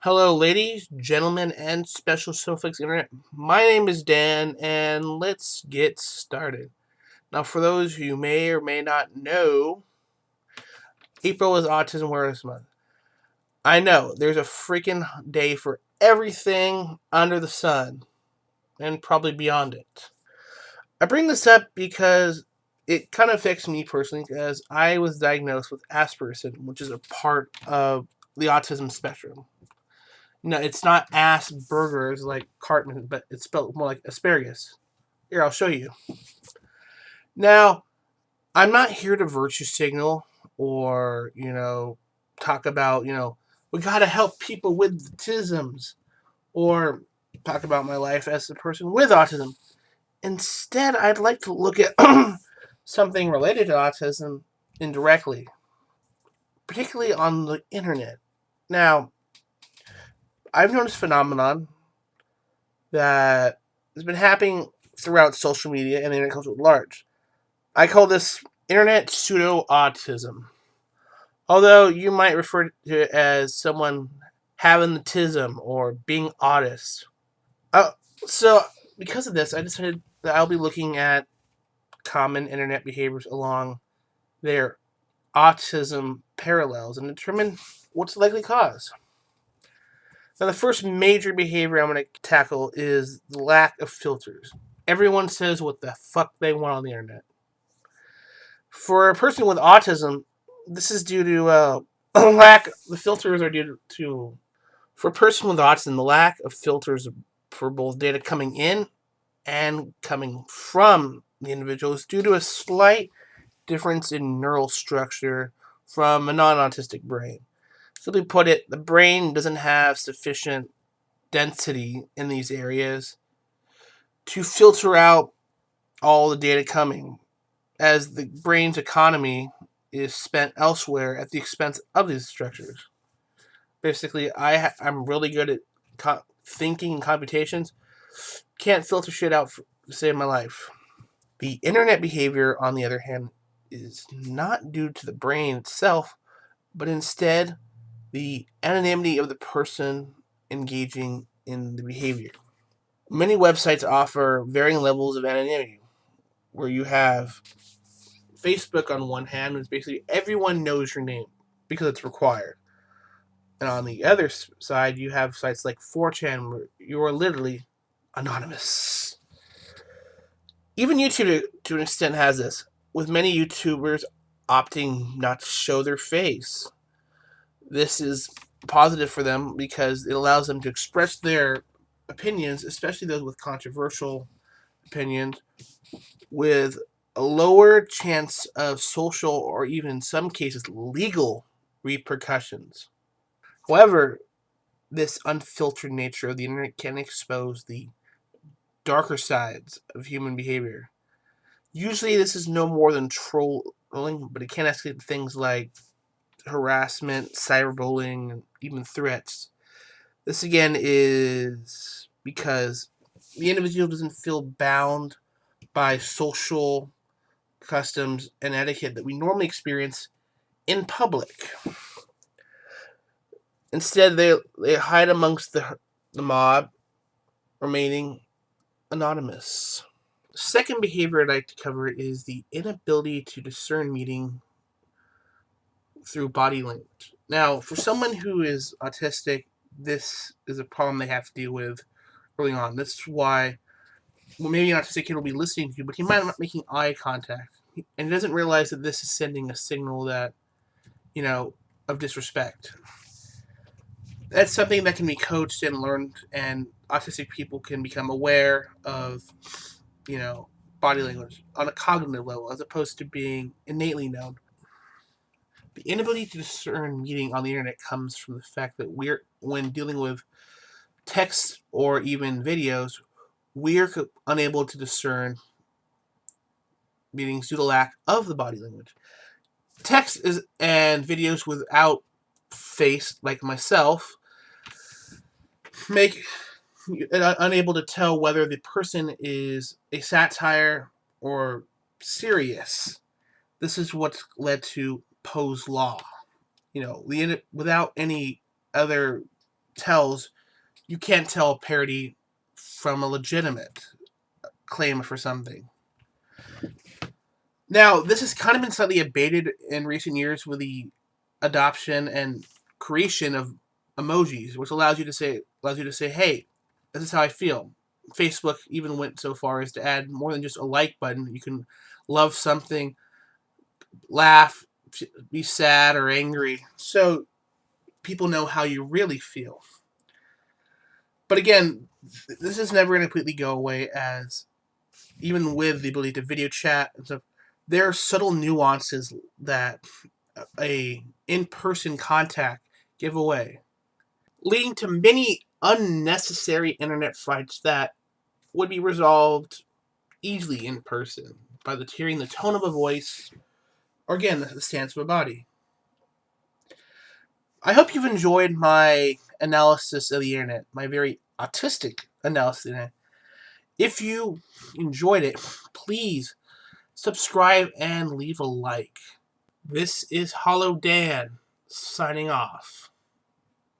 Hello, ladies, gentlemen, and special snowflakes internet. My name is Dan, and let's get started. Now, for those who may or may not know, April is Autism Awareness Month. I know there's a freaking day for everything under the sun, and probably beyond it. I bring this up because it kind of affects me personally, because I was diagnosed with Asperger's syndrome, which is a part of the autism spectrum. No, it's not Asperger's like Cartman, but it's spelled more like asparagus. Here, I'll show you. Now, I'm not here to virtue signal or, talk about, we gotta help people with autisms or talk about my life as a person with autism. Instead, I'd like to look at something related to autism indirectly, particularly on the internet. Now, I've noticed a phenomenon that has been happening throughout social media and the internet culture at large. I call this internet pseudo autism. Although you might refer to it as someone having the tism or being autist. Uh, so, because of this, I decided that I'll be looking at common internet behaviors along their autism parallels and determine what's the likely cause. Now, the first major behavior I'm going to tackle is the lack of filters. Everyone says what the fuck they want on the internet. For a person with autism, this is due to lack. The filters are due to. For a person with autism, the lack of filters for both data coming in and coming from the individual is due to a slight difference in neural structure from a non-autistic brain. Simply put it, the brain doesn't have sufficient density in these areas to filter out all the data coming, as the brain's economy is spent elsewhere at the expense of these structures. Basically, I'm really good at thinking and computations. Can't filter shit out to save my life. The internet behavior, on the other hand, is not due to the brain itself, but instead the anonymity of the person engaging in the behavior. Many websites offer varying levels of anonymity, where you have Facebook on one hand, is basically everyone knows your name because it's required. And on the other side, you have sites like 4chan where you are literally anonymous. Even YouTube, to an extent, has this, with many YouTubers opting not to show their face. This is positive for them because it allows them to express their opinions, especially those with controversial opinions, with a lower chance of social or even in some cases legal repercussions. However, this unfiltered nature of the internet can expose the darker sides of human behavior. Usually, this is no more than trolling, but it can escalate to things like harassment, cyberbullying, and even threats. This again is because the individual doesn't feel bound by social customs and etiquette that we normally experience in public. Instead, they hide amongst the mob, remaining anonymous. The second behavior I'd like to cover is the inability to discern meaning through body language. Now, for someone who is autistic, this is a problem they have to deal with early on. That's why, well, maybe an autistic kid will be listening to you, but he might not be making eye contact. And he doesn't realize that this is sending a signal that, of disrespect. That's something that can be coached and learned, and autistic people can become aware of, you know, body language on a cognitive level as opposed to being innately known. The inability to discern meaning on the internet comes from the fact that when dealing with text or even videos, we're unable to discern meanings due to lack of the body language. Text is and videos without face, like myself, make you unable to tell whether the person is a satire or serious. This is what's led to Poe's law. Without any other tells you can't tell a parody from a legitimate claim for something. Now, this has kind of been slightly abated in recent years with the adoption and creation of emojis, which allows you to say, "Hey, this is how I feel." Facebook even went so far as to add more than just a like button. You can love something, laugh, be sad or angry, so people know how you really feel. But again, this is never going to completely go away, as even with the ability to video chat and stuff, there are subtle nuances that a in-person contact give away, leading to many unnecessary internet fights that would be resolved easily in person by hearing the tone of a voice, or again, the stance of a body. I hope you've enjoyed my analysis of the internet, my very autistic analysis of the internet. If you enjoyed it, please subscribe and leave a like. This is Hollow Dan, signing off.